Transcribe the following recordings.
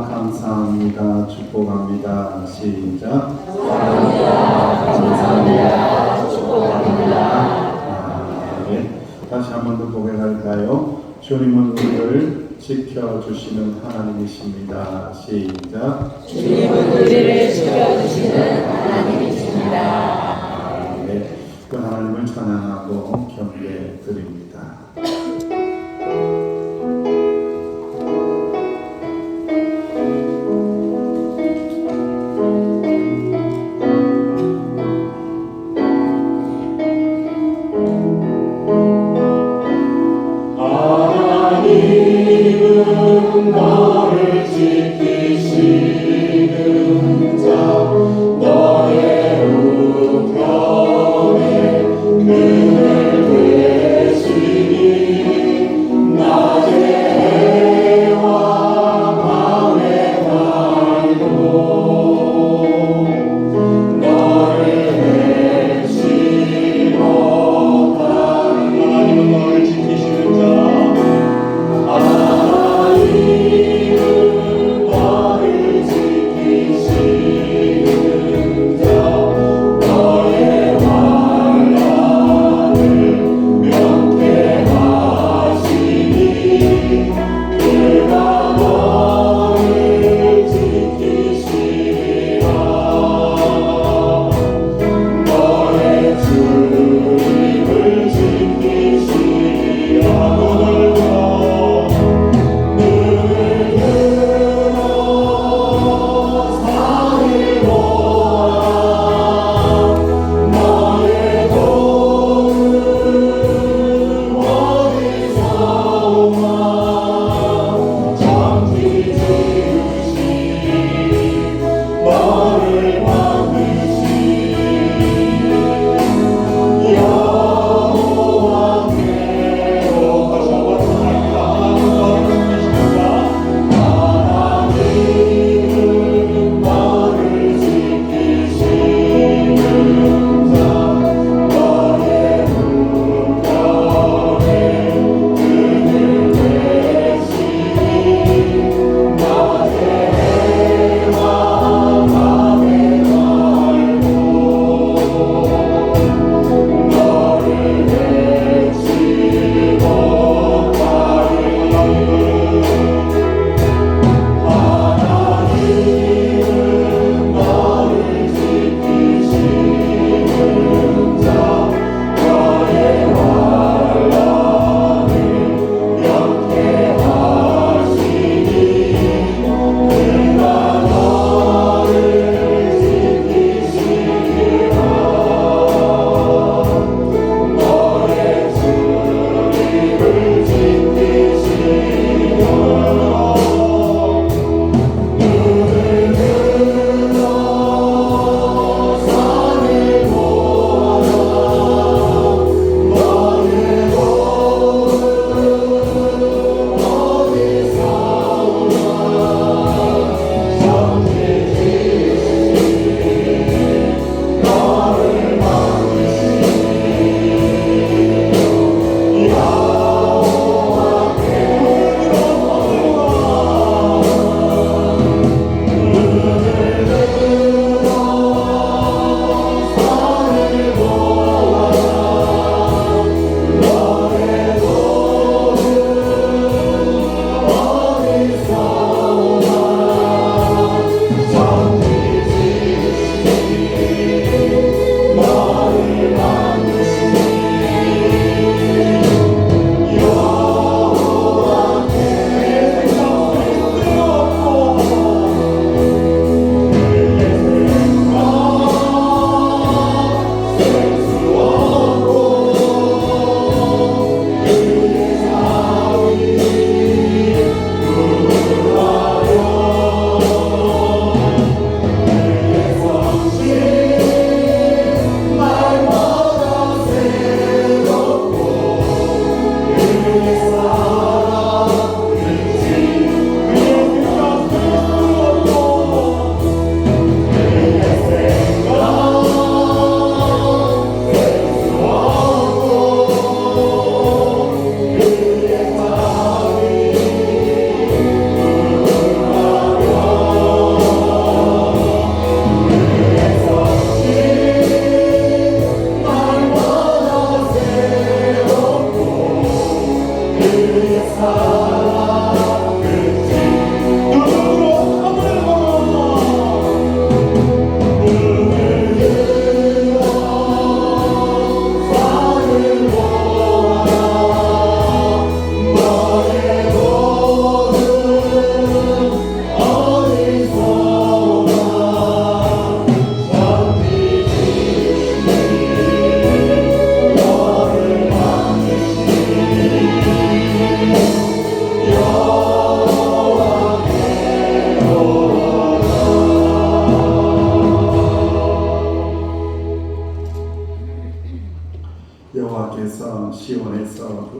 감사합니다. 축복합니다. 시작. 감사합니다. 축복합니다. 네. 다시 한 번 더 고백할까요? 주님은 우리를 지켜주시는 하나님이십니다. 시작. 주님은 우리를 지켜주시는 하나님이십니다. 네. 그 하나님을 찬양하고 경배해 드립니다. 너를 지키시는 자 너의 우편에 그늘 되시니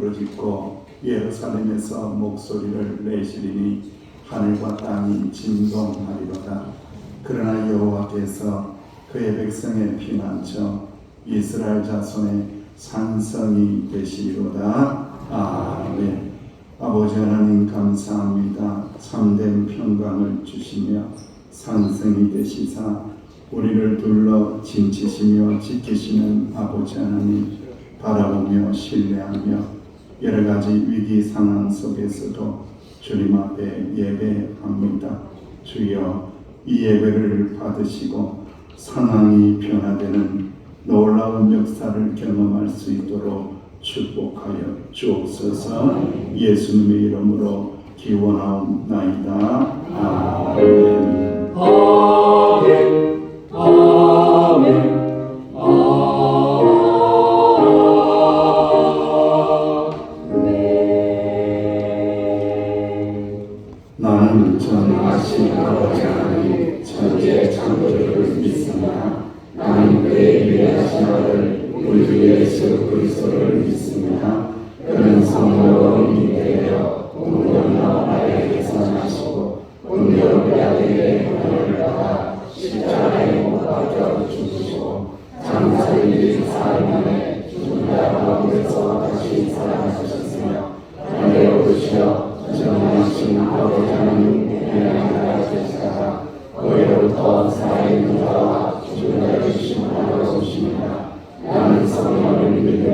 부르짖고 예루살렘에서 목소리를 내시리니 하늘과 땅이 진동하리로다. 그러나 여호와께서 그의 백성의 피난처 이스라엘 자손의 산성이 되시리로다. 아멘. 아버지 하나님 감사합니다. 참된 평강을 주시며 산성이 되시사 우리를 둘러 진치시며 지키시는 아버지 하나님 바라보며 신뢰하며 여러 가지 위기 상황 속에서도 주님 앞에 예배합니다. 주여 이 예배를 받으시고 상황이 변화되는 놀라운 역사를 경험할 수 있도록 축복하여 주옵소서. 예수님의 이름으로 기원하옵나이다. 아멘. 아멘. 아멘. 나는 전능하신 아버지 하나님 천지의 창조주를 믿습니다. 나는 그의 위대하신 아들 우리 주 예수 그리스도를 믿습니다. 그는 성령으로 잉태되어 동정녀 마리아에게서 나시고 본디오 빌라도에게 고난을 받아 십자가에 못 박혀 죽으시고 장사를 지은 사흘 만에 죽은 자 가운데서 다시 살아나셨으며 하늘에 오르시어 전능하신 아버지 하나님 하나님과 계시다가 거기로부터 살아있는 자와 죽은 자를 심판하러 오십니다. 나는 성령을 믿으며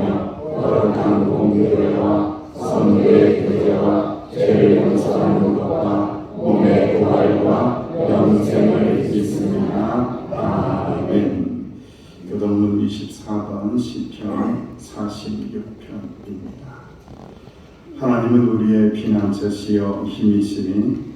거룩한 공교회와 성도의 교제와 죄를 용서하는 것과 몸의 부활과 영생을 믿습니다. 아멘. 교동문 24번 시편 46편입니다. 하나님은 우리의 피난처시여 힘이시니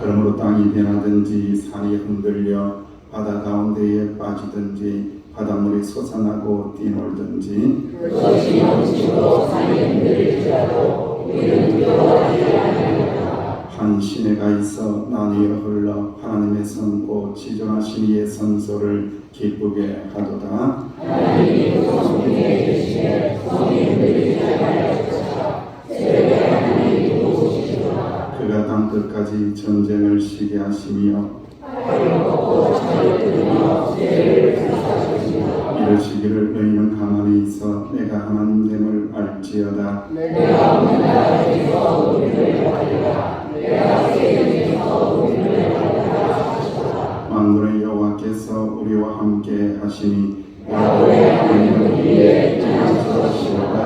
그러므로 땅이 변하든지 산이 흔들려 바다 가운데에 빠지든지 바닷물이 솟아나고 뛰놀든지 그것이 넘치고 산이 흔들릴지라도 우리는 두려워하지 아니하리로다. 한 시내가 있어 나뉘어 흘러 하나님의 선고 지존하신 이의 선소를 기쁘게 하도다. 하나님이 그 성중에 계시되 성이 흔들리지 아니하리로다. 새벽에 하나님이 도우시리로다. 그가 땅 끝까지 전쟁을 쉬게 하시며 팔을 걷고 창을 뚫으며 죄를 사사하시리로다. 이러시기를 너희는 가만히 있어 내가 하나님됨을 알지어다. 내가 없는 나라에서 우리를 구하리라. 내가 세상에서 우리를 구하리라 하시도다. 만군의 여호와께서 우리와 함께 하시니 야훼 하나님은 우리의 피난처시로다.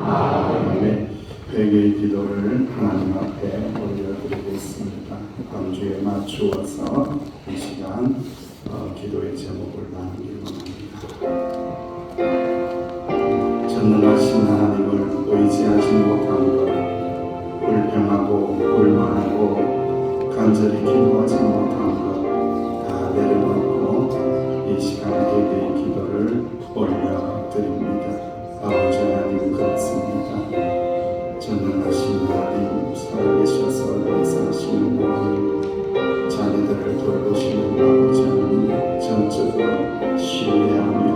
아멘. 회개의 기도를 하나님 앞에 올려드리겠습니다. 감주에 맞추어서 이 시간 기도의 제목을 나누길 원합니다. 전능하신 하나님을 의지하지 못한 것, 불평하고 불만하고 간절히 기도하지 못한 것 다 내려놓고 이 시간 회개의 기도를 올려드립니다. 아버지 하나님 그렇습니다. 전능하신 하나님 살아계셔서 역사하시는 하나님 자녀들을 돌보시는 아버지 하나님 전적으로 신뢰하며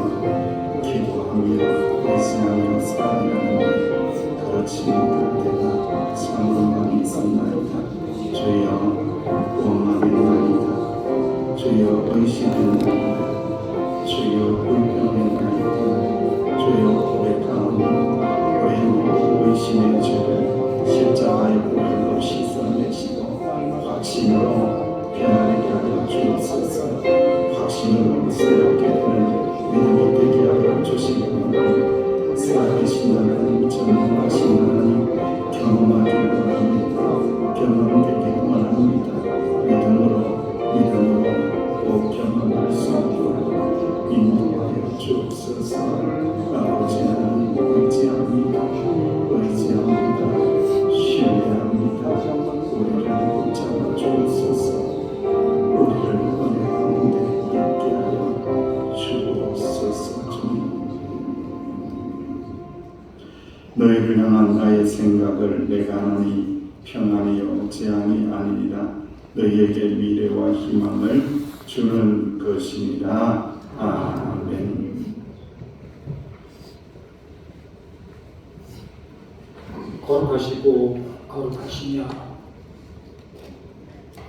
기도하며 의지하며 살아가는 그렇지 못할 때가 참으로 많이 있었나이다. 주여 원망했나이다. 주여 의심했나이다. 주여 불평했나이다. 주여 고백하오니 왜 의심의 죄를 십자가의 보혈로 씻어내시고 확신으로 변하게 하여 주옵소서. 확신으로 새롭게 되는 믿음이 되게 하여 주시기 원합니다. 살아계신 하나님 전능하신 하나님 경험하기 원합니다. 경험되기 원합니다. 믿음으로 꼭 경험할 수 있도록 인도하여 주옵소서. 아버지 하나님 의지합니다. 신뢰합니다. 우리를 붙잡아 주옵소서. 우리를 은혜 가운데 있게 하여 주옵소서. 너희를 향한 나의 생각을 내가 하니 평안이요 재앙이 아니니라. 너희에게 미래와 희망을 주는 것이니라. 아멘. 거룩하시고 거룩하시며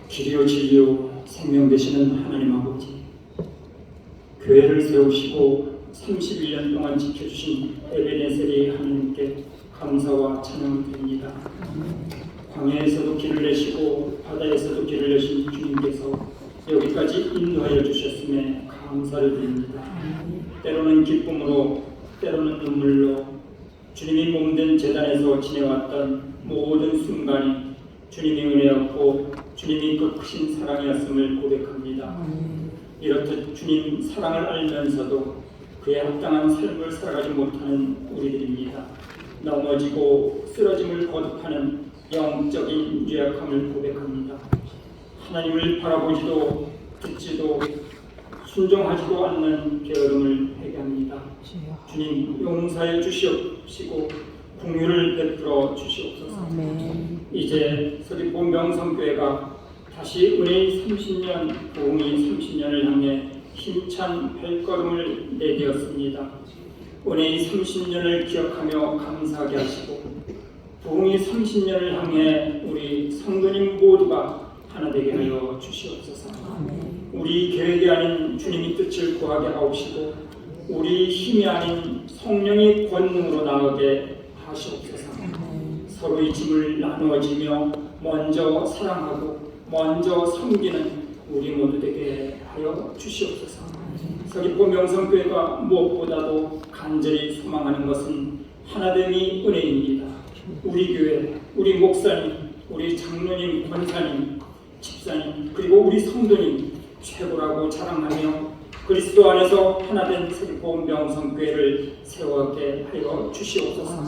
길이요 진리요 생명 되시는 하나님 아버지, 교회를 세우시고 31년 동안 지켜주신 에베네셀의 하나님께 감사와 찬양을 드립니다. 광야에서도 길을 내시고 바다에서도 길을 내신 주님께서 여기까지 인도하여 주셨음에 감사를 드립니다. 때로는 기쁨으로, 때로는 눈물로 주님이 몸된 제단에서 지내왔던 모든 순간이 주님의 은혜였고 주님이 그 크신 사랑이었음을 고백합니다. 이렇듯 주님 사랑을 알면서도 그에 합당한 삶을 살아가지 못하는 우리들입니다. 넘어지고 쓰러짐을 거듭하는 영적인 유약함을 고백합니다. 하나님을 바라보지도 듣지도 순종하지도 않는 게으름을 회개합니다. 주님 용서해 주시옵시고 긍휼을 베풀어 주시옵소서. 이제 서귀포 명성교회가 다시 은혜의 30년, 부흥의 30년을 향해 힘찬 발걸음을 내디었습니다. 은혜의 30년을 기억하며 감사하게 하시고 부흥의 30년을 향해 우리 성도님 모두가 하나 되게 하여 주시옵소서. 우리 계획이 아닌 주님의 뜻을 구하게 하옵시고 우리 힘이 아닌 성령의 권능으로 나가게 하시옵소서. 서로의 짐을 나누어지며 먼저 사랑하고 먼저 섬기는 우리 모두 되게 하여 주시옵소서. 서귀포 명성교회가 무엇보다도 간절히 소망하는 것은 하나됨의 은혜입니다. 우리 교회, 우리 목사님, 우리 장로님, 권사님, 집사님, 그리고 우리 성도님 최고라고 자랑하며 그리스도 안에서 하나된 서귀포 명성교회를 세워가게 하여 주시옵소서.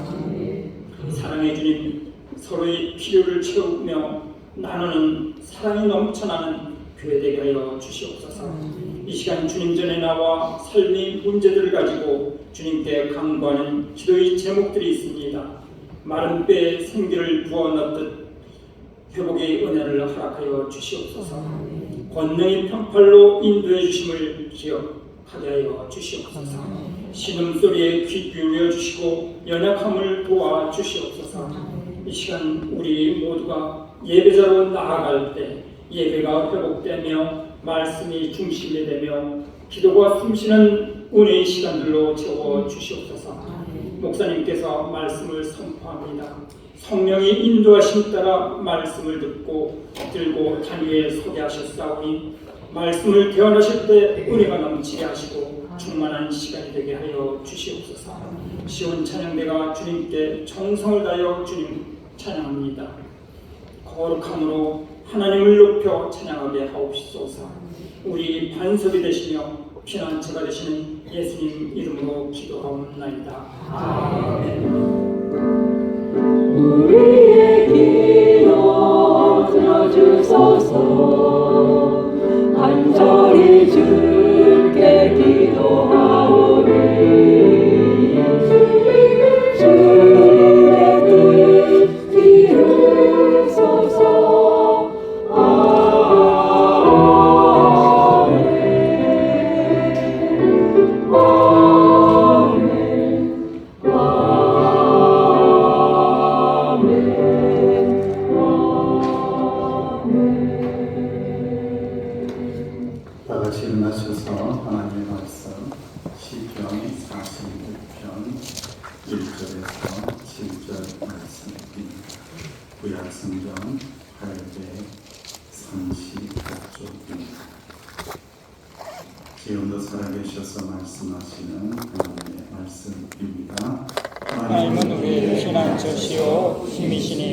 사랑의 주님, 서로의 필요를 채우며 나누는 사랑이 넘쳐나는 교회 되게 하여 주시옵소서. 이 시간 주님 전에 나와 삶의 문제들을 가지고 주님께 간구하는 기도의 제목들이 있습니다. 마른 뼈에 생기를 부어넣듯 회복의 은혜를 허락하여 주시옵소서. 권능의 편팔로 인도해 주심을 기억하게 하여 주시옵소서. 신음소리에 귀 기울여 주시고 연약함을 도와 주시옵소서. 이 시간 우리 모두가 예배자로 나아갈 때 예배가 회복되며 말씀이 중심이 되며 기도가 숨쉬는 은혜의 시간들로 채워 주시옵소서. 목사님께서 말씀을 선포합니다. 성령이 인도하심 따라 말씀을 듣고 들고 단위에 서게 하셨사오니 말씀을 대언하실 때 은혜가 넘치게 하시고 충만한 시간이 되게 하여 주시옵소서. 시온 찬양대가 주님께 정성을 다하여 주님 찬양합니다. 거룩함으로 하나님을 높여 찬양하게 하옵소서. 우리 반석이 되시며 피난처가 되시는 예수님 이름으로 기도하옵나이다. 아멘. 우리의 기도 들어주소서. 간절히 주께 기도하오니 주님의 뜻 이루소서. 아멘. 다 같이 일어나셔서 하나님의 말씀 시편 46편 1절에서 7절 말씀입니다. 구약성경 838쪽입니다. 지금도 살아계셔서 말씀하시는 하나님의 말씀입니다. 하나님은 우리의 피난처시요 힘이시니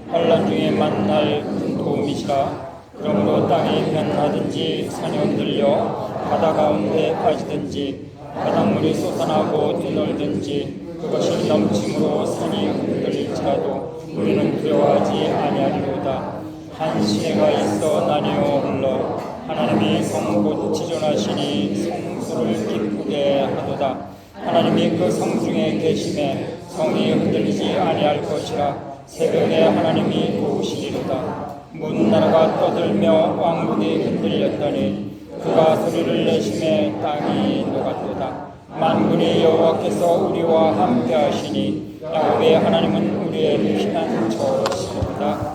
환난 중에 만날 큰 도움이시라. 그러므로 땅이 변하든지 산이 흔들려 바다 가운데 빠지든지 바닷물이 솟아나고 뛰놀든지 그것이 넘침으로 산이 흔들릴지라도 우리는 두려워하지 아니하리로다. 한 시내가 있어 나뉘어 흘러 하나님이 성곧 지존하시니 성소를 기쁘게 하도다. 하나님이 그 성중에 계심에 성이 흔들리지 아니할 것이라. 새벽에 하나님이 도우시리로다. 문나라가 떠들며 왕국이 흔들렸더니 그가 소리를 내심에 땅이 녹았도다. 만군의 여호와께서 우리와 함께 하시니 야곱의 하나님은 우리의 피난처시로다.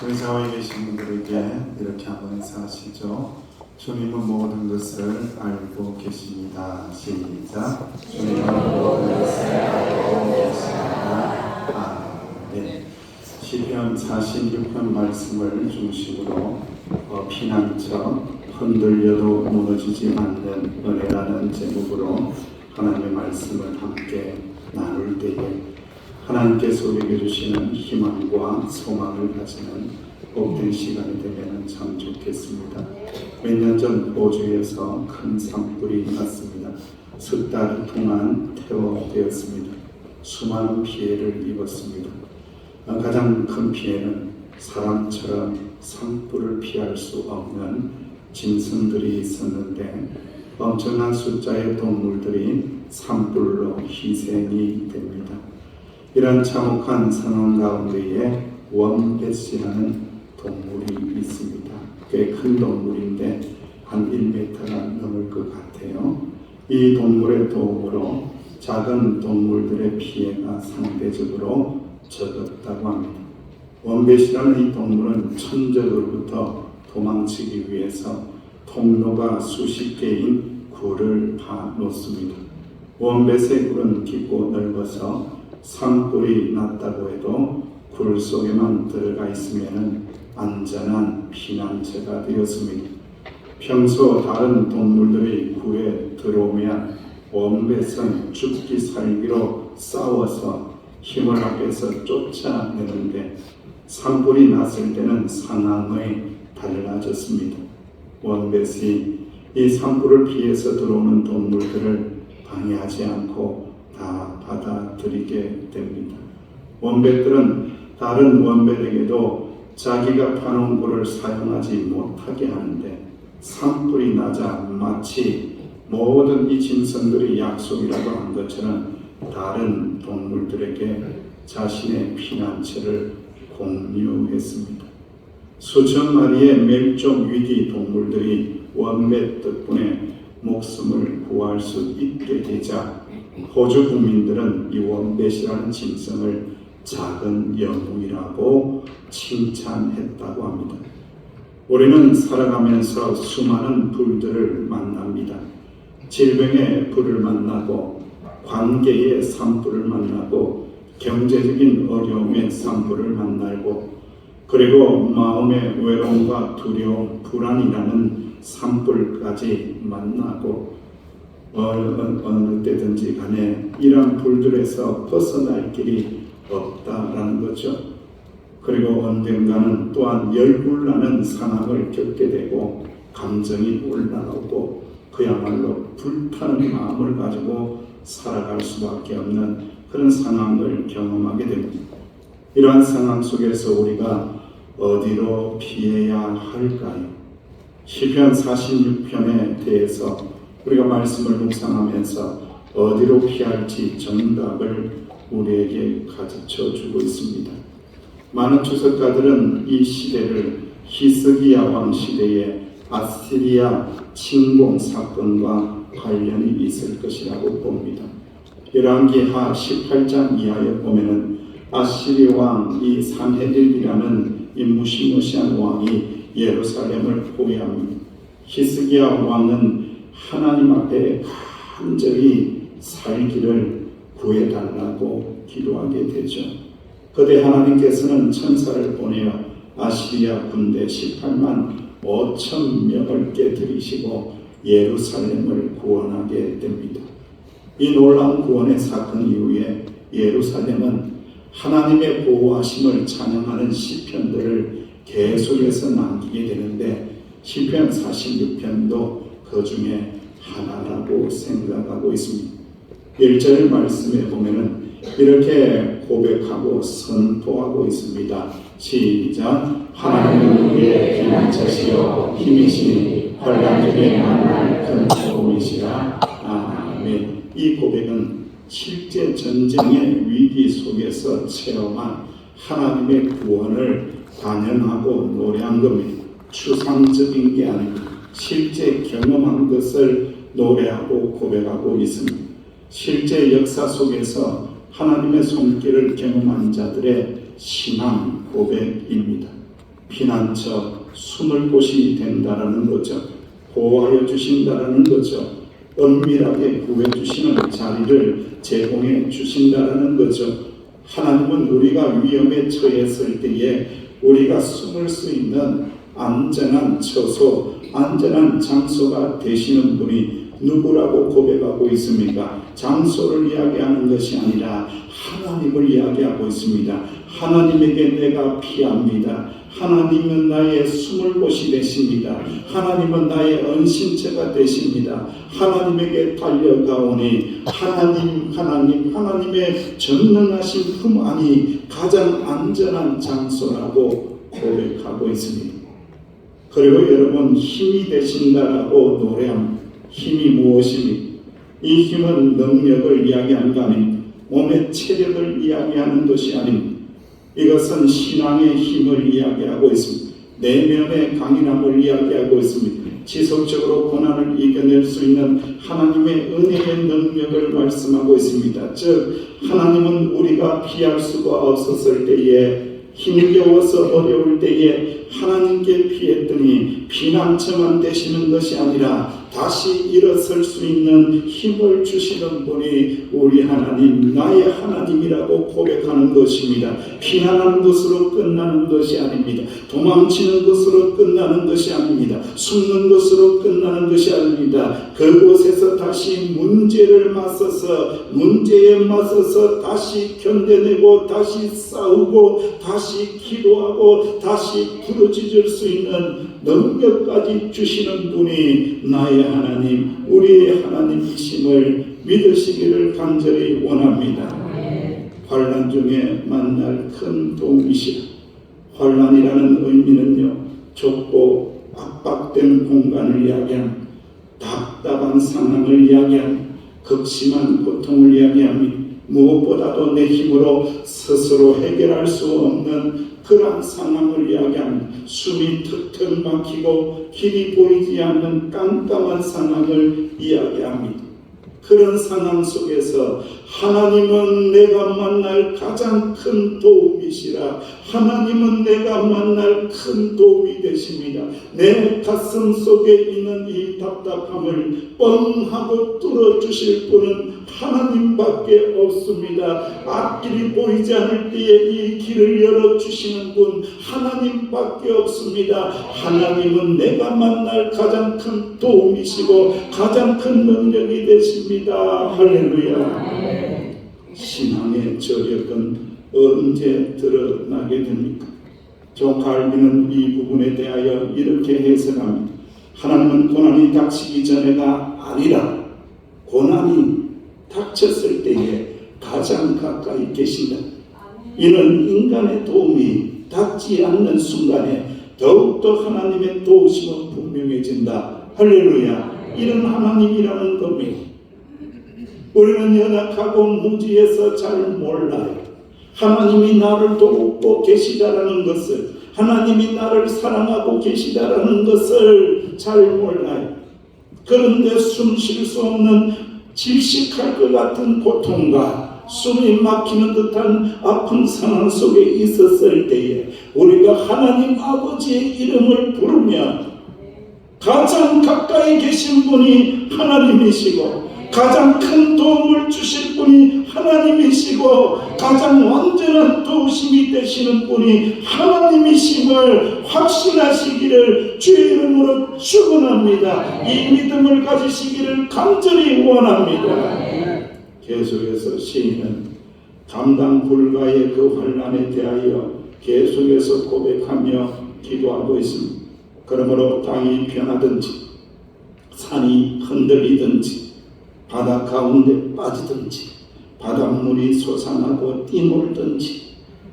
의사와 계신 분들에게 이렇게 한번 인사하시죠. 주님은 모든 것을 알고 계십니다. 시작. 주님은 모든 것을 알고 계십니다. 아멘. 시편 46편 말씀을 중심으로 피난처 흔들려도 무너지지 않는 은혜라는 제목으로 하나님의 말씀을 함께 나눌 때에 하나님께서 우리에게 주시는 희망과 소망을 가지는 복된 시간이 되면 참 좋겠습니다. 몇 년 전 호주에서 큰 산불이 났습니다. 석 달 동안 태워되었습니다. 수많은 피해를 입었습니다. 가장 큰 피해는 사람처럼 산불을 피할 수 없는 짐승들이 있었는데 엄청난 숫자의 동물들이 산불로 희생이 됩니다. 이런 참혹한 상황 가운데에 원뱃이라는 동물이 있습니다. 꽤 큰 동물인데 한 1m가 넘을 것 같아요. 이 동물의 도움으로 작은 동물들의 피해가 상대적으로 적었다고 합니다. 원뱃이라는 이 동물은 천적으로부터 도망치기 위해서 통로가 수십 개인 굴을 파놓습니다. 원뱃의 굴은 깊고 넓어서 산불이 났다고 해도 굴 속에만 들어가 있으면 안전한 피난처가 되었습니다. 평소 다른 동물들이 굴에 들어오면 원뱃은 죽기 살기로 싸워서 힘을 합해서 쫓아내는데 산불이 났을 때는 상황이 달라졌습니다. 원뱃이 이 산불을 피해서 들어오는 동물들을 방해하지 않고 다 받아들이게 됩니다. 원뱃들은 다른 원뱃에게도 자기가 파놓은 굴을 사용하지 못하게 하는데 산불이 나자 마치 모든 이 짐승들이 약속이라고 한 것처럼 다른 동물들에게 자신의 피난처를 공유했습니다. 수천 마리의 멸종 위기 동물들이 원뱃 덕분에 목숨을 구할 수 있게 되자 호주 국민들은 이 원뱃이라는 짐승을 작은 영웅이라고 칭찬했다고 합니다. 우리는 살아가면서 수많은 불들을 만납니다. 질병의 불을 만나고 관계의 산불을 만나고 경제적인 어려움의 산불을 만나고 그리고 마음의 외로움과 두려움, 불안이라는 산불까지 만나고 어느 때든지 간에 이러한 불들에서 벗어날 길이 없다라는 거죠. 그리고 언젠가는 또한 열불나는 상황을 겪게 되고 감정이 올라오고 그야말로 불타는 마음을 가지고 살아갈 수밖에 없는 그런 상황을 경험하게 됩니다. 이러한 상황 속에서 우리가 어디로 피해야 할까요? 시편 46편에 대해서 우리가 말씀을 묵상하면서 어디로 피할지 정답을 우리에게 가르쳐 주고 있습니다. 많은 주석가들은 이 시대를 히스기야 왕 시대의 아시리아 침공 사건과 관련이 있을 것이라고 봅니다. 열왕기하 18장 이하에 보면은 아시리 왕 이 산헤립이라는 이 무시무시한 왕이 예루살렘을 포위합니다. 히스기야 왕은 하나님 앞에 간절히 살기를 구해달라고 기도하게 되죠. 그때 하나님께서는 천사를 보내어 아시리아 군대 18만 5천 명을 깨뜨리시고 예루살렘을 구원하게 됩니다. 이 놀라운 구원의 사건 이후에 예루살렘은 하나님의 보호하심을 찬양하는 시편들을 계속해서 남기게 되는데 시편 46편도 그 중에 하나라고 생각하고 있습니다. 1절 말씀에 보면은 이렇게 고백하고 선포하고 있습니다. 시작. 하나님은 우리의 피난처시요 힘이시니 환난 중에 만날 큰 도움이시라. 아멘. 이 고백은 실제 전쟁의 위기 속에서 체험한 하나님의 구원을 단연하고 노래한 겁니다. 추상적인 게 아닙니다. 실제 경험한 것을 노래하고 고백하고 있습니다. 실제 역사 속에서 하나님의 손길을 경험한 자들의 신앙 고백입니다. 피난처, 숨을 곳이 된다라는 거죠. 보호하여 주신다라는 거죠. 은밀하게 구해주시는 자리를 제공해 주신다라는 거죠. 하나님은 우리가 위험에 처했을 때에 우리가 숨을 수 있는 안전한 처소, 안전한 장소가 되시는 분이 누구라고 고백하고 있습니까? 장소를 이야기하는 것이 아니라 하나님을 이야기하고 있습니다. 하나님에게 내가 피합니다. 하나님은 나의 숨을 곳이 되십니다. 하나님은 나의 은신처가 되십니다. 하나님에게 달려가오니 하나님의 전능하신 품 안이 가장 안전한 장소라고 고백하고 있습니다. 그리고 여러분, 힘이 되신다라고 노래합니다. 힘이 무엇입니까? 이 힘은 능력을 이야기하는 거 아닙니다. 몸의 체력을 이야기하는 것이 아닙니다. 이것은 신앙의 힘을 이야기하고 있습니다. 내면의 강인함을 이야기하고 있습니다. 지속적으로 고난을 이겨낼 수 있는 하나님의 은혜의 능력을 말씀하고 있습니다. 즉 하나님은 우리가 피할 수가 없었을 때에, 힘겨워서 어려울 때에 하나님께 피했더니 피난처만 되시는 것이 아니라 다시 일어설 수 있는 힘을 주시는 분이 우리 하나님, 나의 하나님이라고 고백하는 것입니다. 피난하는 것으로 끝나는 것이 아닙니다. 도망치는 것으로 끝나는 것이 아닙니다. 숨는 것으로 끝나는 것이 아닙니다. 그곳에서 다시 문제를 맞서서, 문제에 맞서서 다시 견뎌내고, 다시 싸우고, 다시 기도하고, 다시 부르짖을 수 있는 능력까지 주시는 분이 나의 하나님, 우리의 하나님이심을 믿으시기를 간절히 원합니다. 환난 중에 만날 큰 도움이시라. 환난이라는 의미는요, 좁고 압박된 공간을 이야기합니다. 답답한 상황을 이야기합니다. 극심한 고통을 이야기합니다. 무엇보다도 내 힘으로 스스로 해결할 수 없는 그러한 상황을 이야기합니다. 숨이 턱턱 막히고 길이 보이지 않는 깜깜한 상황을 이야기합니다. 그런 상황 속에서 하나님은 내가 만날 가장 큰 도움이시라. 하나님은 내가 만날 큰 도움이 되십니다. 내 가슴 속에 있는 이 답답함을 뻥하고 뚫어주실 분은 하나님밖에 없습니다. 앞길이 보이지 않을 때에 이 길을 열어주시는 분 하나님밖에 없습니다. 하나님은 내가 만날 가장 큰 도움이시고 가장 큰 능력이 되십니다. 할렐루야. 신앙의 저력은 언제 드러나게 됩니까? 존 칼빈은 이 부분에 대하여 이렇게 해석합니다. 하나님은 고난이 닥치기 전에가 아니라 고난이 닥쳤을 때에 가장 가까이 계신다. 이는 인간의 도움이 닿지 않는 순간에 더욱더 하나님의 도우심은 분명해진다. 할렐루야. 이런 하나님이라는 겁니다. 우리는 연약하고 무지해서 잘 몰라요. 하나님이 나를 돕고 계시다라는 것을, 하나님이 나를 사랑하고 계시다라는 것을 잘 몰라요. 그런데 숨 쉴 수 없는 질식할 것 같은 고통과 숨이 막히는 듯한 아픈 상황 속에 있었을 때에 우리가 하나님 아버지의 이름을 부르면 가장 가까이 계신 분이 하나님이시고 가장 큰 도움을 주실 분이 하나님이시고 가장 완전한 도우심이 되시는 분이 하나님이심을 확신하시기를 주의 이름으로 축원합니다. 이 믿음을 가지시기를 간절히 원합니다. 계속해서 시인은 감당 불가의 그 환난에 대하여 계속해서 고백하며 기도하고 있습니다. 그러므로 땅이 변하든지 산이 흔들리든지 바다 가운데 빠지든지 바닷물이 솟아나고 뛰놀든지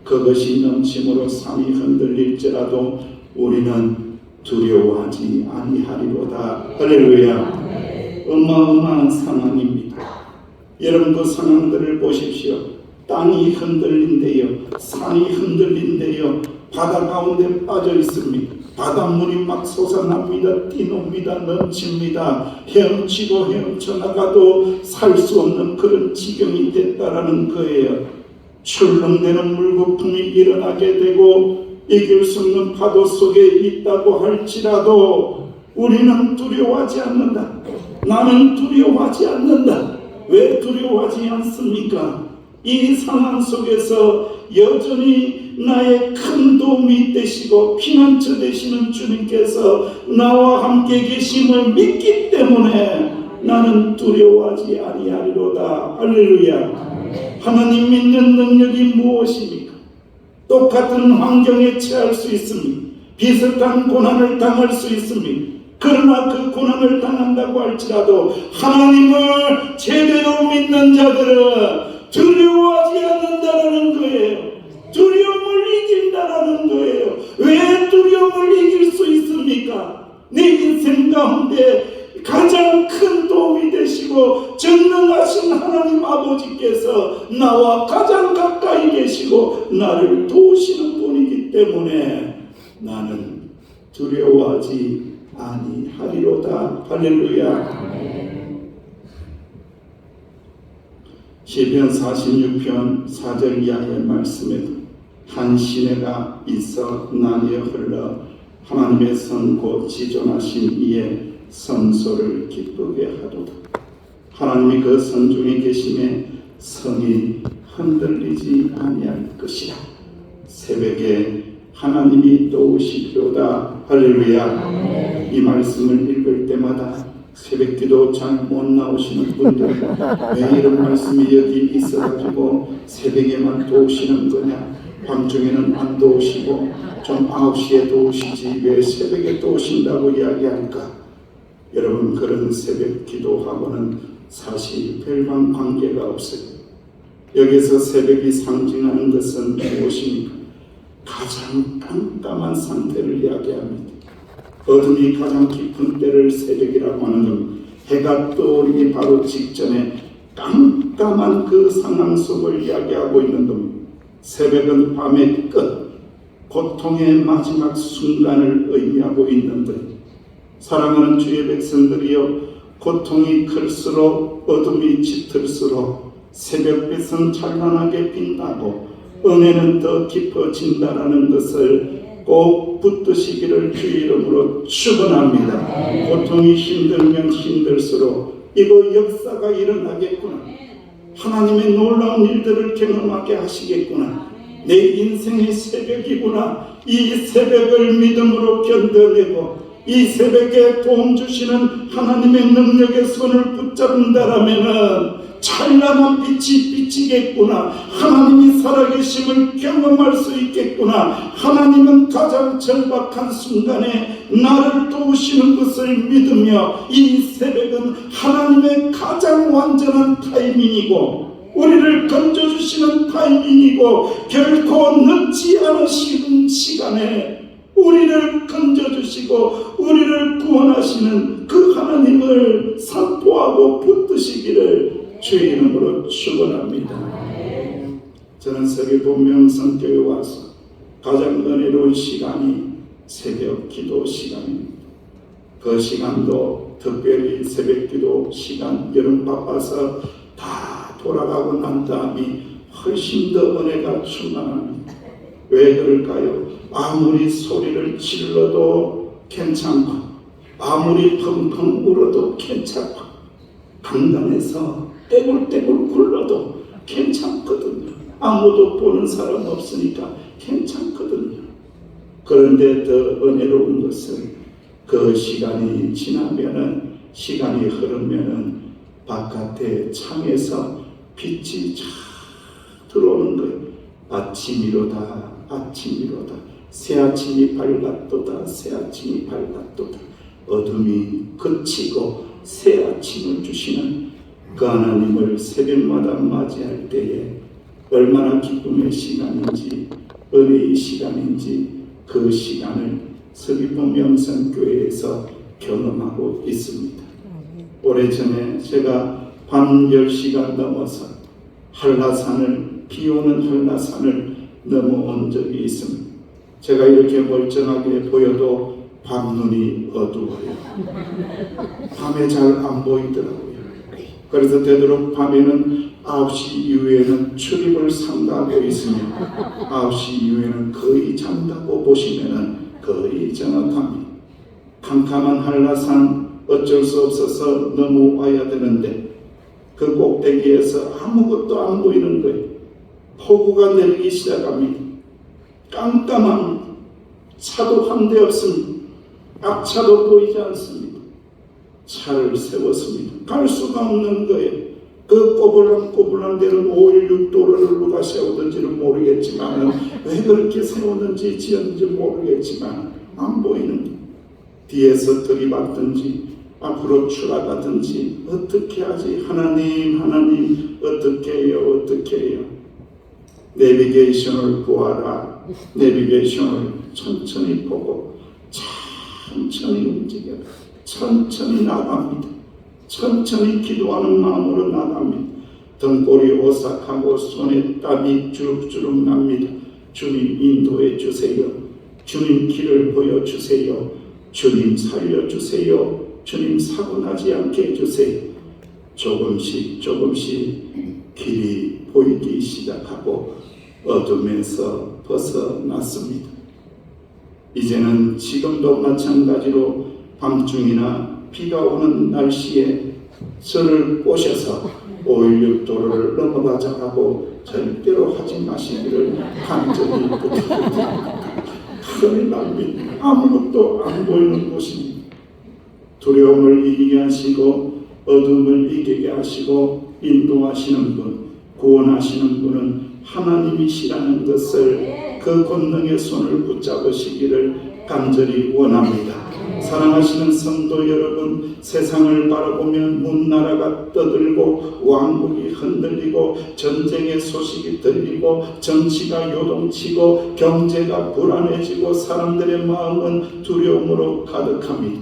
그것이 넘침으로 산이 흔들릴지라도 우리는 두려워하지 아니하리로다. 할렐루야. 어마어마한 상황입니다. 여러분 그 상황들을 보십시오. 땅이 흔들린대요. 산이 흔들린대요. 바다 가운데 빠져 있습니다. 바닷물이 막 솟아납니다. 뛰놉니다. 넘칩니다. 헤엄치고 헤엄쳐 나가도 살 수 없는 그런 지경이 됐다라는 거예요. 출렁대는 물거품이 일어나게 되고 이길 수 없는 파도 속에 있다고 할지라도 우리는 두려워하지 않는다. 나는 두려워하지 않는다. 왜 두려워하지 않습니까? 이 상황 속에서 여전히 나의 큰 도움이 되시고 피난처 되시는 주님께서 나와 함께 계심을 믿기 때문에 나는 두려워하지 아니하리로다. 할렐루야. 하나님 믿는 능력이 무엇입니까? 똑같은 환경에 처할 수 있습니다. 비슷한 고난을 당할 수 있습니다. 그러나 그 고난을 당한다고 할지라도 하나님을 제대로 믿는 자들은 두려워하지 않는다라는 거예요. 두려움을 이긴다라는 거예요. 왜 두려움을 이길 수 있습니까? 내 인생 가운데 가장 큰 도움이 되시고 전능하신 하나님 아버지께서 나와 가장 가까이 계시고 나를 도우시는 분이기 때문에 나는 두려워하지 아니하리로다. 할렐루야. 시편 46편 4절 이하의 말씀에도 한 시내가 있어 나뉘어 흘러 하나님의 선 곧 지존하신 이의 선소를 기쁘게 하도다. 하나님이 그 선 중에 계심에 성이 흔들리지 아니할 것이라. 새벽에 하나님이 도우시리로다. 할렐루야. 이 말씀을 읽을 때마다 새벽기도 잘 못 나오시는 분들 왜 이런 말씀이 여기 있어가지고 새벽에만 도우시는 거냐, 밤중에는 안 도우시고 좀 9시에 도우시지 왜 새벽에 도우신다고 이야기할까? 여러분, 그런 새벽 기도하고는 사실 별반 관계가 없어요. 여기서 새벽이 상징하는 것은 무엇입니까? 가장 깜깜한 상태를 이야기합니다. 어둠이 가장 깊은 때를 새벽이라고 하는 것, 해가 떠오르기 바로 직전에 깜깜한 그 상황 속을 이야기하고 있는 것. 새벽은 밤의 끝, 고통의 마지막 순간을 의미하고 있는 것. 사랑하는 주의 백성들이여, 고통이 클수록 어둠이 짙을수록 새벽빛은 찬란하게 빛나고 은혜는 더 깊어진다라는 것을 꼭 붙드시기를 주의 이름으로 축원합니다. 고통이 힘들면 힘들수록 이거 역사가 일어나겠구나, 하나님의 놀라운 일들을 경험하게 하시겠구나, 내 인생의 새벽이구나, 이 새벽을 믿음으로 견뎌내고 이 새벽에 도움 주시는 하나님의 능력의 손을 붙잡는다라면은 찬란한 빛이 비치겠구나, 하나님이 살아계심을 경험할 수 있겠구나, 하나님은 가장 절박한 순간에 나를 도우시는 것을 믿으며 이 새벽은 하나님의 가장 완전한 타이밍이고 우리를 건져주시는 타이밍이고 결코 늦지 않으시는 시간에 우리를 건져주시고 우리를 구원하시는 그 하나님을 선포하고 붙드시기를 주의 이름으로 축원합니다. 저는 서귀포명성교회 와서 가장 은혜로운 시간이 새벽 기도 시간입니다. 그 시간도 특별히 새벽 기도 시간, 여름 바빠서 다 돌아가고 난 다음에 훨씬 더 은혜가 충만합니다. 왜 그럴까요? 아무리 소리를 질러도 괜찮고 아무리 펑펑 울어도 괜찮고 강단에서 떼굴떼굴 굴러도 괜찮거든요. 아무도 보는 사람 없으니까 괜찮거든요. 그런데 더 은혜로운 것은 그 시간이 지나면은, 시간이 흐르면은 바깥에 창에서 빛이 쫙 들어오는 거예요. 아침이로다, 아침이로다, 새 아침이 밝았도다, 새 아침이 밝았도다. 어둠이 그치고 새 아침을 주시는 그 하나님을 새벽마다 맞이할 때에 얼마나 기쁨의 시간인지, 은혜의 시간인지 그 시간을 서귀포 명성교회에서 경험하고 있습니다. 오래전에 제가 밤 10시가 넘어서 한라산을, 비오는 한라산을 넘어온 적이 있습니다. 제가 이렇게 멀쩡하게 보여도 밤눈이 어두워요. 밤에 잘 안 보이더라고요. 그래서 되도록 밤에는 9시 이후에는 출입을 삼가하고 있으며 9시 이후에는 거의 잔다고 보시면은 거의 정확합니다. 캄캄한 한라산 어쩔 수 없어서 넘어와야 되는데 그 꼭대기에서 아무것도 안 보이는 거예요. 폭우가 내리기 시작합니다. 깜깜합니다. 차도 한 대 없습니다. 앞차도 보이지 않습니다. 차를 세웠습니다. 갈 수가 없는 거예요. 그 꼬불랑꼬불랑 데는 516도로를 누가 세우든지는 모르겠지만 왜 그렇게 세우는지 지었는지 모르겠지만 안 보이는 거예요. 뒤에서 들이받든지 앞으로 추락하든지 어떻게 하지? 하나님 어떻게 해요? 어떻게 해요? 내비게이션을 구하라. 내비게이션을 천천히 보고 천천히 움직여 천천히 나갑니다. 천천히 기도하는 마음으로 나갑니다. 등골이 오싹하고 손에 땀이 주룩주룩 납니다. 주님 인도해 주세요. 주님 길을 보여주세요. 주님 살려주세요. 주님 사고 나지 않게 해주세요. 조금씩 길이 보이기 시작하고 어둠에서 벗어났습니다. 이제는 지금도 마찬가지로 밤중이나 비가 오는 날씨에 저를 꼬셔서 516도로를 넘어가자 하고 절대로 하지 마시기를 간절히 부탁드립니다. 큰일 납니다. 아무것도 안 보이는 곳입니다. 두려움을 이기게 하시고 어둠을 이기게 하시고 인도하시는 분, 구원하시는 분은 하나님이시라는 것을 그 권능의 손을 붙잡으시기를 간절히 원합니다. 사랑하시는 성도 여러분, 세상을 바라보면 문나라가 떠들고 왕국이 흔들리고 전쟁의 소식이 들리고 정치가 요동치고 경제가 불안해지고 사람들의 마음은 두려움으로 가득합니다.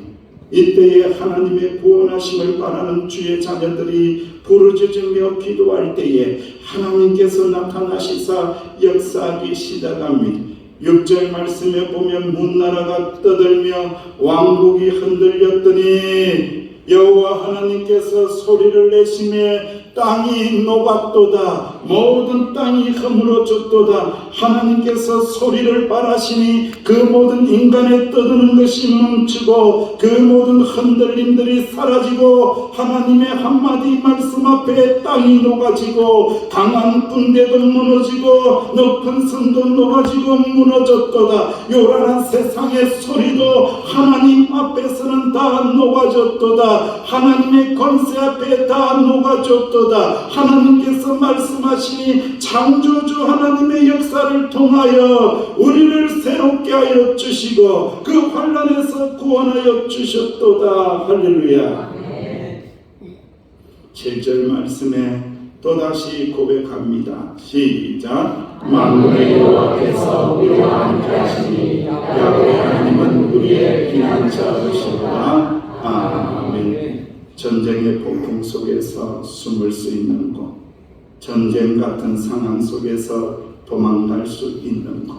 이때에 하나님의 구원하심을 바라는 주의 자녀들이 부르짖으며 기도할 때에 하나님께서 나타나시사 역사하기 시작합니다. 6절 말씀에 보면 문나라가 떠들며 왕국이 흔들렸더니 여호와 하나님께서 소리를 내시매 땅이 녹았도다. 모든 땅이 허물어졌도다. 하나님께서 소리를 발하시니 그 모든 인간의 떠드는 것이 멈추고 그 모든 흔들림들이 사라지고 하나님의 한마디 말씀 앞에 땅이 녹아지고 강한 군대도 무너지고 높은 산도 녹아지고 무너졌도다. 요란한 세상의 소리도 하나님 앞에서는 다 녹아졌도다. 하나님의 권세 앞에 다 녹아졌도다. 하나님께서 말씀하시니 창조주 하나님의 역사를 통하여 우리를 새롭게 하여 주시고 그 환난에서 구원하여 주셨도다. 할렐루야. 7절 말씀에 또다시 고백합니다. 시작. 만군의 여호와께서 우리와 함께 하시니 야곱의 하나님은 우리의 피난처시로다. 아멘. 전쟁의 폭풍 속에서 숨을 수 있는 곳, 전쟁 같은 상황 속에서 도망갈 수 있는 곳,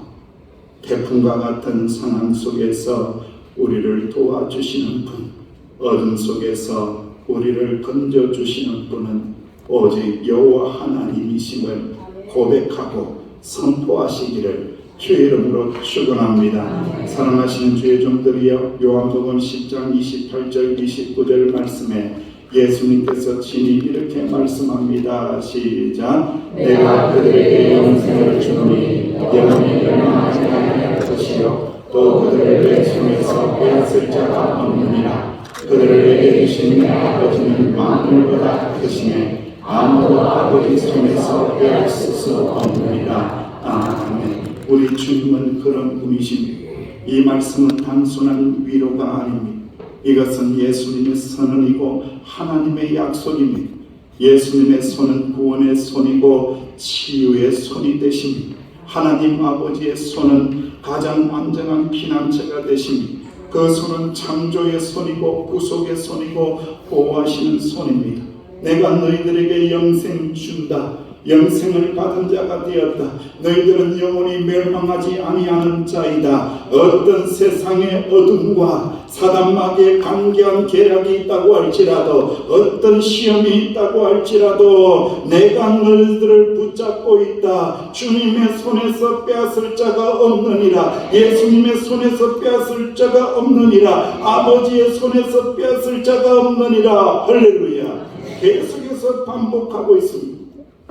태풍과 같은 상황 속에서 우리를 도와주시는 분, 어둠 속에서 우리를 건져주시는 분은 오직 여호와 하나님이심을 고백하고 선포하시기를 주의 이름으로 축원합니다. 사랑하시는 주의 종들이여, 요한복음 10장 28절 29절 말씀에 예수님께서 친히 이렇게 말씀합니다. 시작. 내가 그들에게 영생을 주노니 영원히 멸망하지 아니할 것이요 또 그들을 내 손에서 빼앗을 자가 없느니라. 그들을 내게 주신 내 아버지는 만물보다 크시네 아무도 아버지 손에서 빼앗을 수 없느니라. 아멘. 우리 주님은 그런 분이십니다. 이 말씀은 단순한 위로가 아닙니다. 이것은 예수님의 선언이고 하나님의 약속입니다. 예수님의 손은 구원의 손이고 치유의 손이 되십니다. 하나님 아버지의 손은 가장 안전한 피난처가 되십니다. 그 손은 창조의 손이고 구속의 손이고 보호하시는 손입니다. 내가 너희들에게 영생 준다. 영생을 받은 자가 되었다. 너희들은 영원히 멸망하지 아니하는 자이다. 어떤 세상의 어둠과 사단마귀의 간계한 계략이 있다고 할지라도, 어떤 시험이 있다고 할지라도 내가 너희들을 붙잡고 있다. 주님의 손에서 빼앗을 자가 없느니라. 예수님의 손에서 빼앗을 자가 없느니라. 아버지의 손에서 빼앗을 자가 없느니라. 할렐루야. 계속해서 반복하고 있습니다.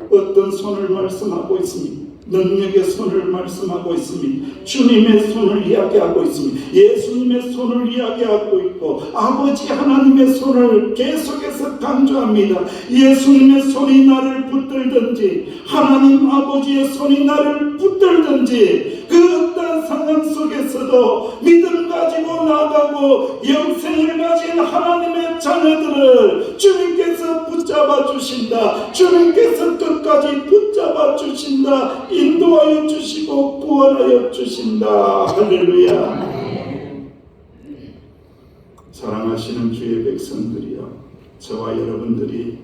어떤 손을 말씀하고 있습니다. 능력의 손을 말씀하고 있습니다. 주님의 손을 이야기하고 있습니다. 예수님의 손을 이야기하고 있고, 아버지 하나님의 손을 계속해서 강조합니다. 예수님의 손이 나를 붙들든지, 하나님 아버지의 손이 나를 붙들든지, 그 어떤 상황 속에서도 믿음 가지고 나가고 영생을 가진 하나님의 자녀들을 주님께서 붙잡아 주신다. 주님께서 끝까지 붙잡아 주신다. 인도하여 주시고 구원하여 주신다. 할렐루야. 사랑하시는 주의 백성들이여, 저와 여러분들이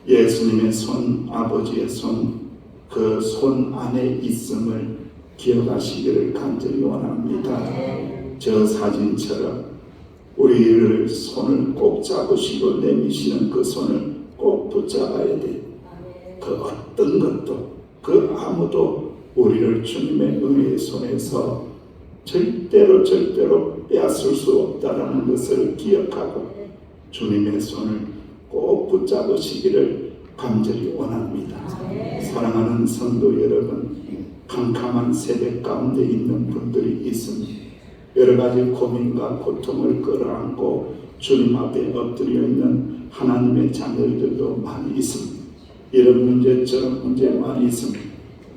예수님의 손, 아버지의 손, 그 손 안에 있음을 기억하시기를 간절히 원합니다. 저 사진처럼 우리를 손을 꼭 잡으시고 내미시는 그 손을 꼭 붙잡아야 돼. 그 어떤 것도, 그 아무도 우리를 주님의 은혜의 손에서 절대로 빼앗을 수 없다라는 것을 기억하고 주님의 손을 꼭 붙잡으시기를 간절히 원합니다. 사랑하는 성도 여러분, 캄캄한 새벽 가운데 있는 분들이 있습니다. 여러 가지 고민과 고통을 끌어안고 주님 앞에 엎드려 있는 하나님의 자녀들도 많이 있습니다. 이런 문제 저런 문제 많이 있습니다.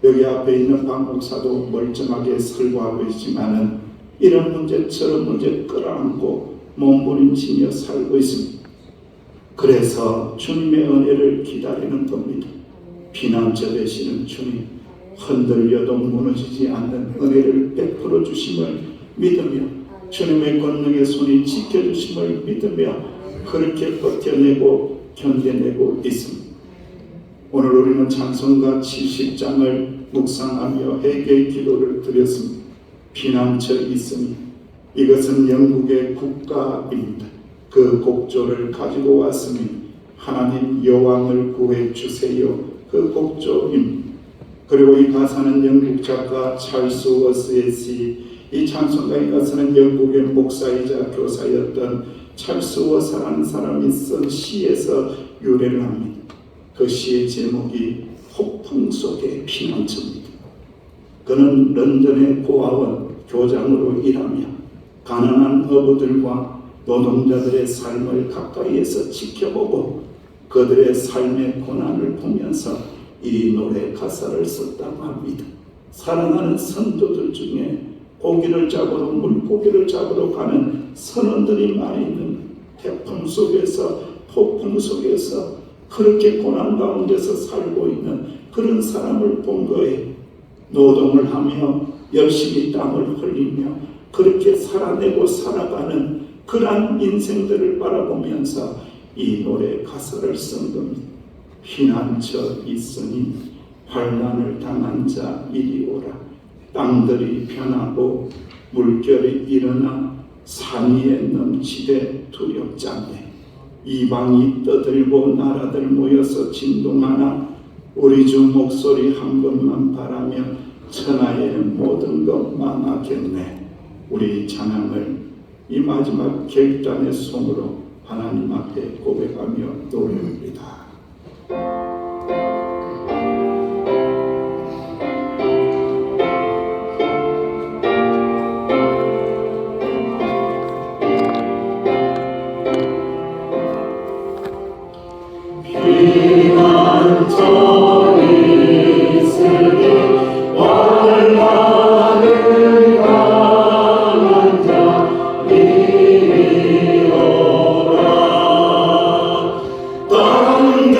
여기 앞에 있는 박 목사도 멀쩡하게 설교하고 있지만은 이런 문제 저런 문제 끌어안고 몸부림치며 살고 있습니다. 그래서 주님의 은혜를 기다리는 겁니다. 피난처 되시는 주님, 흔들려도 무너지지 않는 은혜를 베풀어 주심을 믿으며 주님의 권능의 손이 지켜주심을 믿으며 그렇게 버텨내고 견뎌내고 있습니다. 오늘 우리는 찬송가 70장을 묵상하며 회개의 기도를 드렸습니다. 피난처 있으니 이것은 영국의 국가입니다. 그 곡조를 가지고 왔으니 하나님 여왕을 구해 주세요. 그 곡조입니다. 그리고 이 가사는 영국 작가 찰스 워스의 시, 이 찬송가의 가사는 영국의 목사이자 교사였던 찰스 워스라는 사람이 쓴 시에서 유래를 합니다. 그 시의 제목이 폭풍 속의 피난처입니다. 그는 런던의 고아원 교장으로 일하며 가난한 어부들과 노동자들의 삶을 가까이에서 지켜보고 그들의 삶의 고난을 보면서 이 노래 가사를 썼다고 합니다. 사랑하는 성도들 중에 고기를 잡으러 물고기를 잡으러 가는 선원들이 많이 있는 태풍 속에서 폭풍 속에서 그렇게 고난 가운데서 살고 있는 그런 사람을 본 거예요. 노동을 하며 열심히 땀을 흘리며 그렇게 살아내고 살아가는 그러한 인생들을 바라보면서 이 노래 가사를 쓴 겁니다. 피난처 있으니 환난을 당한 자 이리 오라. 땅들이 변하고 물결이 일어나 산 위에 넘치되 두렵지 않네. 이방이 떠들고 나라들 모여서 진동하나 우리 주 목소리 한 번만 바라며 천하의 모든 것 망하겠네. 우리 찬양을 이 마지막 결단의 손으로 하나님 앞에 고백하며 노래합니다. 피난처 있으니 환난을 당한 자 이리 오라. 땅들이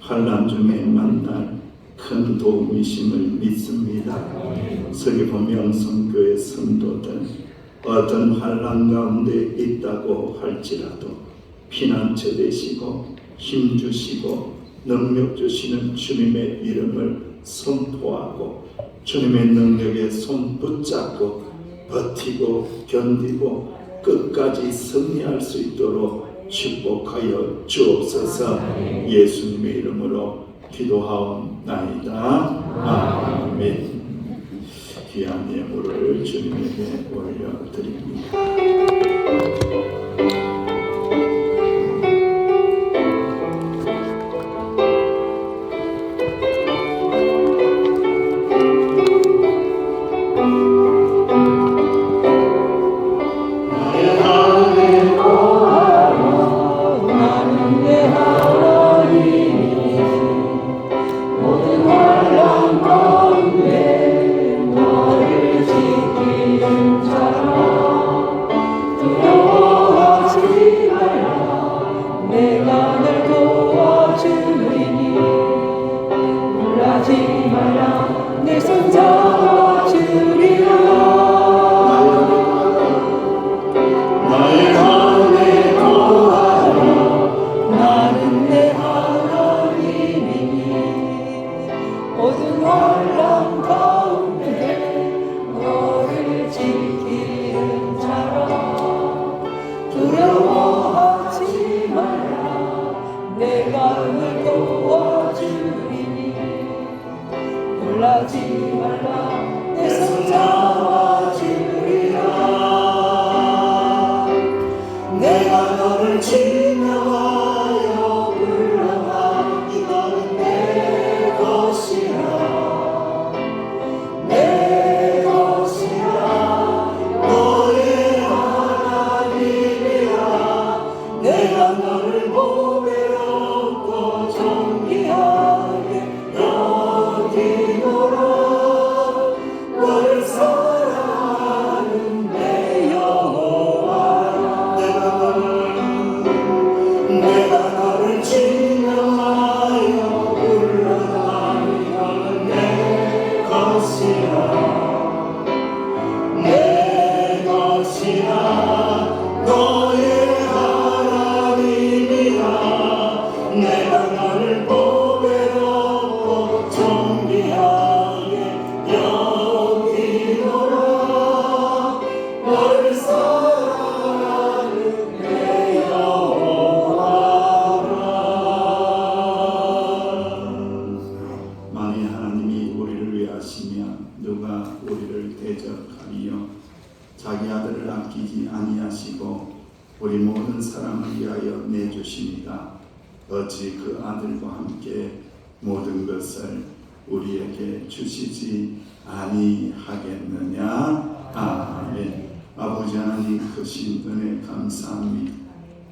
환난 중에 만날 큰 도움이심을 믿습니다. 서귀포 명성교회 성도들 어떤 환난 가운데 있다고 할지라도 피난처 되시고 힘주시고 능력 주시는 주님의 이름을 선포하고 주님의 능력에 손 붙잡고 버티고 견디고 끝까지 승리할 수 있도록 축복하여 주옵소서. 예수님의 이름으로 기도하옵나이다. 아멘. 귀한 예물을 주님에게 올려드립니다. 자기 아들을 아끼지 아니하시고 우리 모든 사람을 위하여 내주십니다. 어찌 그 아들과 함께 모든 것을 우리에게 주시지 아니하겠느냐. 아멘. 아버지 하나님 크신 은혜 감사합니다.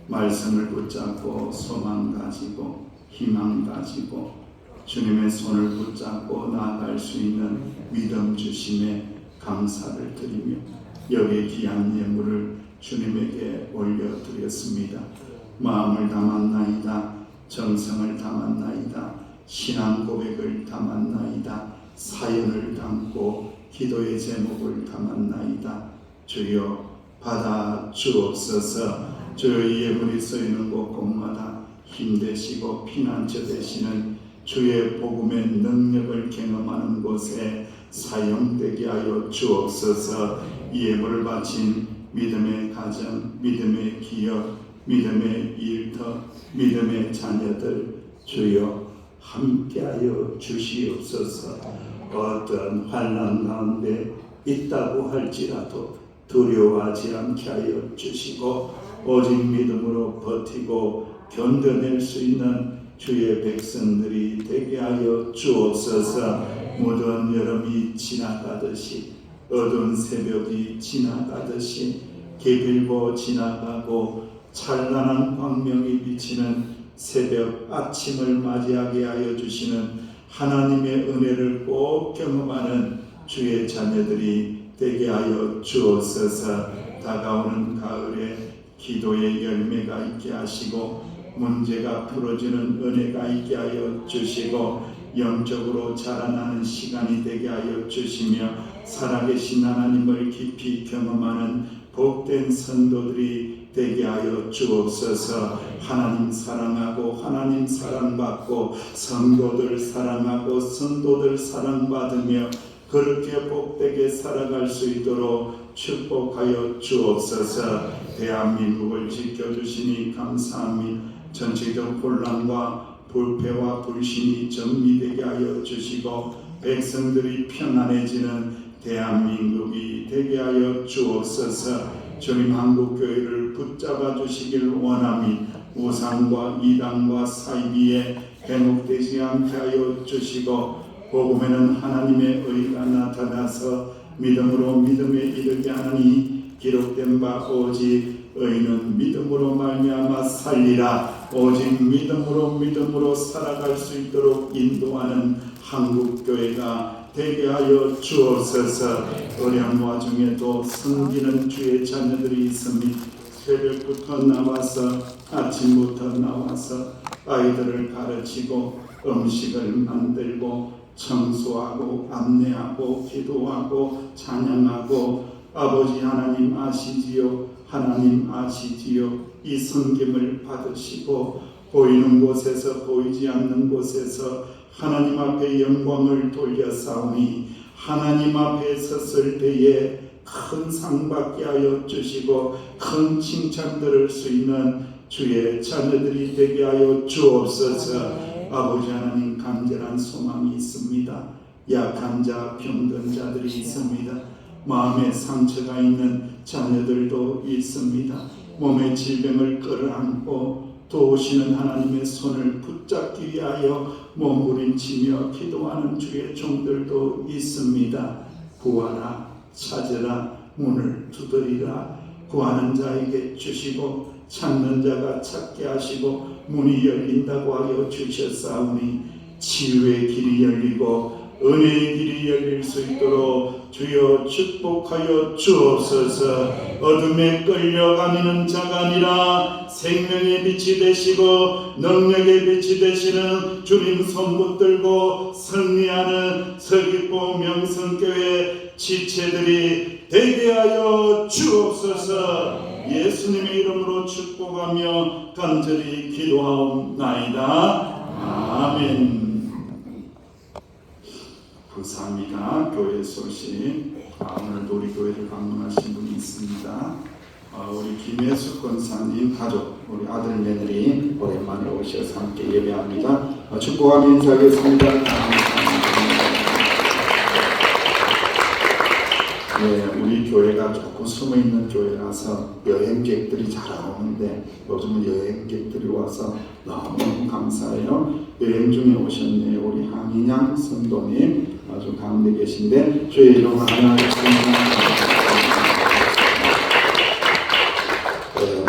말씀을 붙잡고 소망 가지고 희망 가지고 주님의 손을 붙잡고 나아갈 수 있는 믿음 주심에 감사를 드리며 여기 귀한 예물을 주님에게 올려드렸습니다. 마음을 담았나이다. 정성을 담았나이다. 신앙 고백을 담았나이다. 사연을 담고 기도의 제목을 담았나이다. 주여 받아 주옵소서. 주의 예물이 쓰이는 곳곳마다 힘되시고 피난처 되시는 주의 복음의 능력을 경험하는 곳에 사용되게 하여 주옵소서. 이 예물을 바친 믿음의 가정, 믿음의 기업, 믿음의 일터, 믿음의 자녀들 주여 함께하여 주시옵소서. 어떤 환난 가운데 있다고 할지라도 두려워하지 않게 하여 주시고 오직 믿음으로 버티고 견뎌낼 수 있는 주의 백성들이 되게 하여 주옵소서. 무더운 여름이 지나가듯이 어두운 새벽이 지나가듯이 기필고 지나가고 찬란한 광명이 비치는 새벽 아침을 맞이하게 하여 주시는 하나님의 은혜를 꼭 경험하는 주의 자녀들이 되게 하여 주옵소서. 다가오는 가을에 기도의 열매가 있게 하시고 문제가 풀어지는 은혜가 있게 하여 주시고 영적으로 자라나는 시간이 되게 하여 주시며 살아계신 하나님을 깊이 경험하는 복된 선도들이 되게 하여 주옵소서. 하나님 사랑하고 하나님 사랑받고 성도들 사랑하고 성도들 사랑받으며 그렇게 복되게 살아갈 수 있도록 축복하여 주옵소서. 대한민국을 지켜주시니 감사합니다. 전체적 혼란과 불패와 불신이 정리되게 하여 주시고 백성들이 평안해지는 대한민국이 되게 하여 주옵소서. 주님 한국교회를 붙잡아 주시길 원하니 우상과 이단과 사이비에 대목되지 않게 하여 주시고 복음에는 하나님의 의가 나타나서 믿음으로 믿음에 이르게 하니 기록된 바 오직 의는 믿음으로 말미암아 살리라. 오직 믿음으로 살아갈 수 있도록 인도하는 한국교회가 되게 하여 주옵소서. 어려운 와중에도 섬기는 주의 자녀들이 있습니다. 새벽부터 나와서 아침부터 나와서 아이들을 가르치고 음식을 만들고 청소하고 안내하고 기도하고 찬양하고 아버지 하나님 아시지요. 하나님 아시지요. 이 섬김을 받으시고 보이는 곳에서 보이지 않는 곳에서 하나님 앞에 영광을 돌려싸우니 하나님 앞에 섰을 때에 큰 상 받게 하여 주시고 큰 칭찬 들을 수 있는 주의 자녀들이 되게 하여 주옵소서. 아버지 하나님 간절한 소망이 있습니다. 약한 자 병든 자들이 있습니다. 마음에 상처가 있는 자녀들도 있습니다. 몸의 질병을 끌어안고 도우시는 하나님의 손을 붙잡기 위하여 몸부림치며 기도하는 주의 종들도 있습니다. 구하라, 찾으라, 문을 두드리라. 구하는 자에게 주시고 찾는 자가 찾게 하시고 문이 열린다고 하여 주셨사오니 치유의 길이 열리고 은혜의 길이 열릴 수 있도록 주여 축복하여 주옵소서. 어둠에 끌려가는 자가 아니라 생명의 빛이 되시고 능력의 빛이 되시는 주님 손 붙들고 승리하는 서귀포 명성교회 지체들이 되게 하여 주옵소서. 예수님의 이름으로 축복하며 간절히 기도하옵나이다. 아멘. 감사합니다. 교회 소식. 오늘도 우리 교회를 방문하신 분이 있습니다. 우리 김혜수 권사님 가족, 우리 아들 며느리 오랜만에 오셔서 함께 예배합니다. 축복하며 인사하겠습니다. 네, 우리 교회가 조금 숨어있는 교회라서 여행객들이 잘 오는데 요즘은 여행객들이 와서 너무 감사해요. 여행 중에 오셨네요. 우리 한인양 성도님 아주 가운데 계신데 주의 이름을 하나하겠습니다.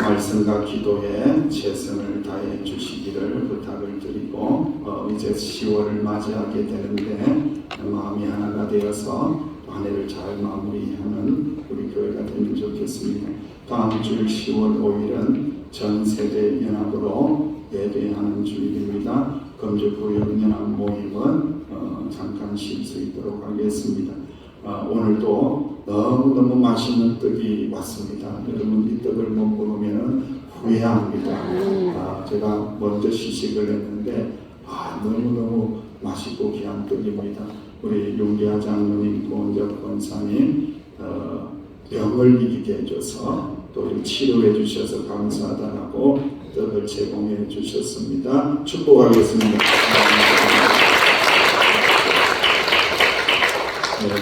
말씀과 기도에 최선을 다해 주시기를 부탁을 드리고 이제 10월을 맞이하게 되는데 마음이 하나가 되어서 한 해를 잘 마무리하는 우리 교회가 되면 좋겠습니다. 다음 주 10월 5일은 전세대 연합으로 예배하는 주일입니다. 금주구역연합 모임은 잠깐 쉴 수 있도록 하겠습니다. 오늘도 너무너무 맛있는 떡이 왔습니다. 여러분 이 떡을 못 먹으면 후회합니다. 제가 먼저 시식을 했는데 너무너무 맛있고 귀한 떡입니다. 우리 용기아 장로님, 고은적 권사님 병을 이기게 해줘서 또 치료해 주셔서 감사하다고 떡을 제공해 주셨습니다. 축복하겠습니다.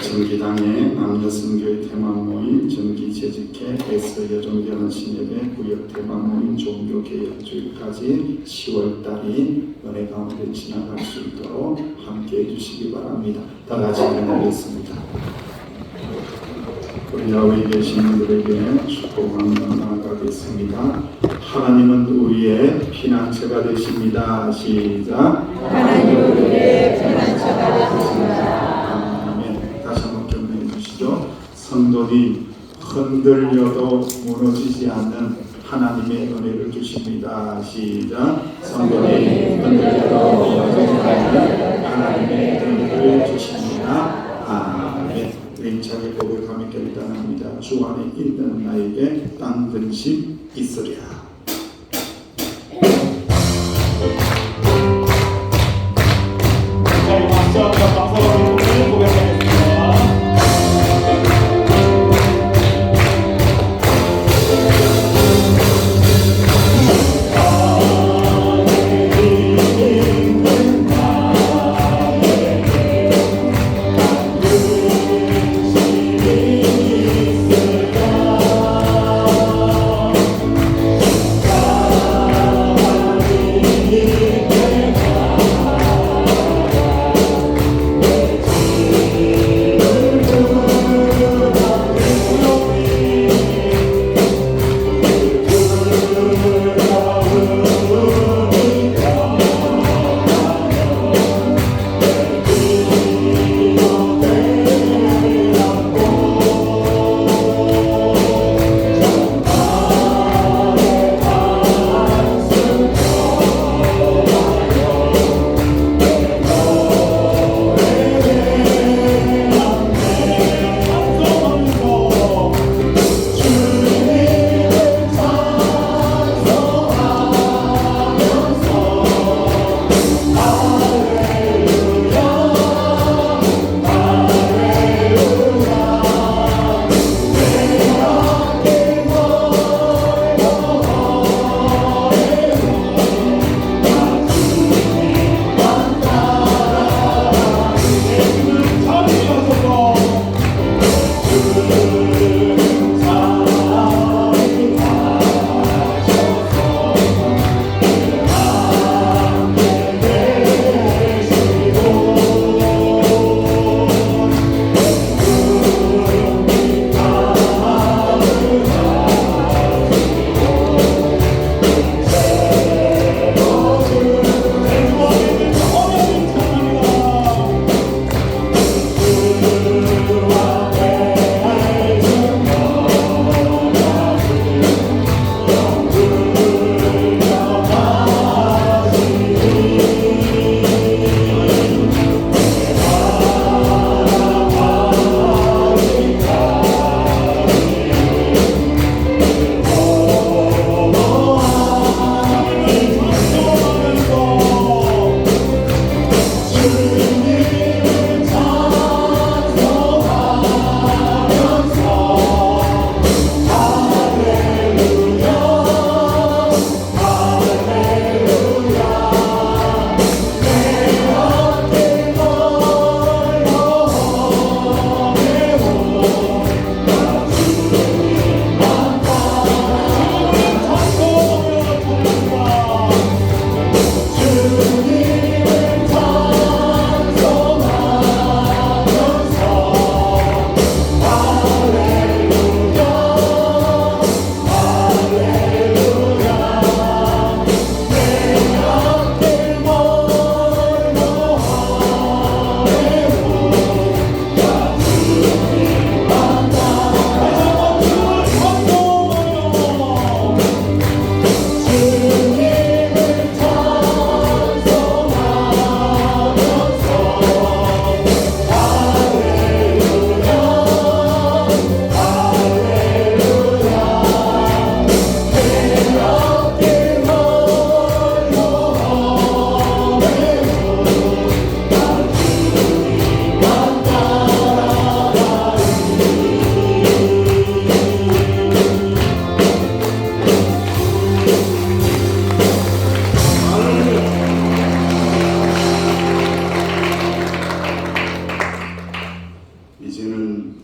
정기당의 남여성교회 테마모임, 정기재직회, S여종견원신예배, 구역 테마모임, 종교개혁주일까지 10월달이 은혜 가운데 지나갈 수 있도록 함께해 주시기 바랍니다. 다 같이 기도하겠습니다. 우리 야외에 계신 분들에게 축복하며 나아가겠습니다. 하나님은 우리의 피난처가 되십니다. 시작. 하나님은 우리의 피난처가 되십니다. 성도님 흔들려도 무너지지 않는 하나님의 은혜를 주십니다. 시작. 성도님 흔들려도 여전하는 하나님의 은혜를 주십니다. 아멘. 힘차게 고백하며 결단합니다. 주 안에 있는 나에게 땅 근심 있으랴. 자, 이 박수와 감사와 기쁨을 고백하겠습니다.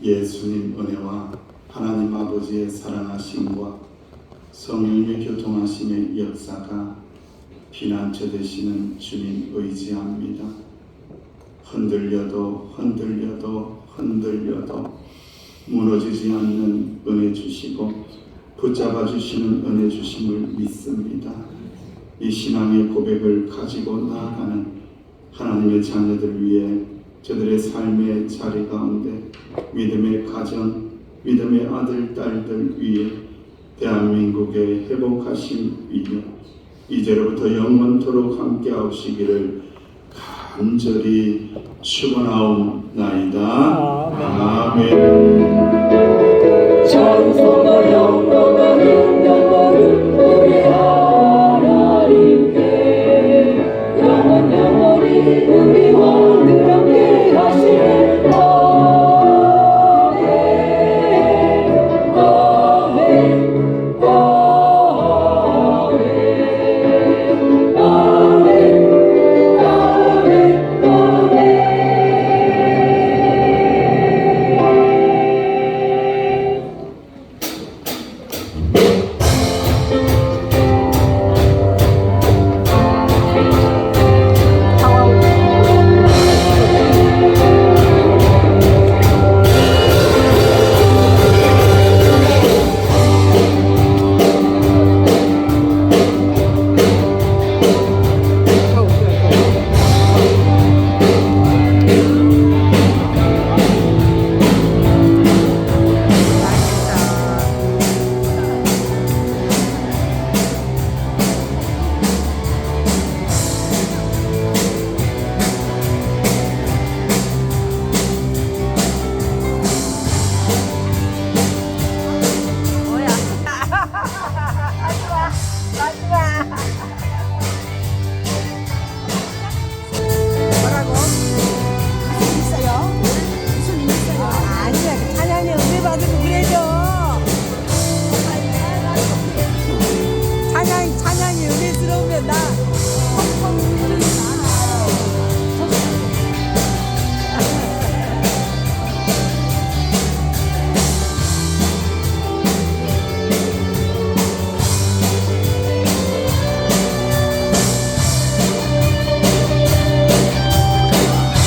예수님 은혜와 하나님 아버지의 사랑하심과 성령의 교통하심의 역사가 피난처 되시는 주님 의지합니다. 흔들려도 무너지지 않는 은혜 주시고 붙잡아 주시는 은혜 주심을 믿습니다. 이 신앙의 고백을 가지고 나아가는 하나님의 자녀들 위해 저들의 삶의 자리 가운데 믿음의 가정, 믿음의 아들, 딸들 위해 대한민국의 회복하신 인연 이제로부터 영원토록 함께하시기를 간절히 축원하옵나이다. 아멘. 전성과 영광과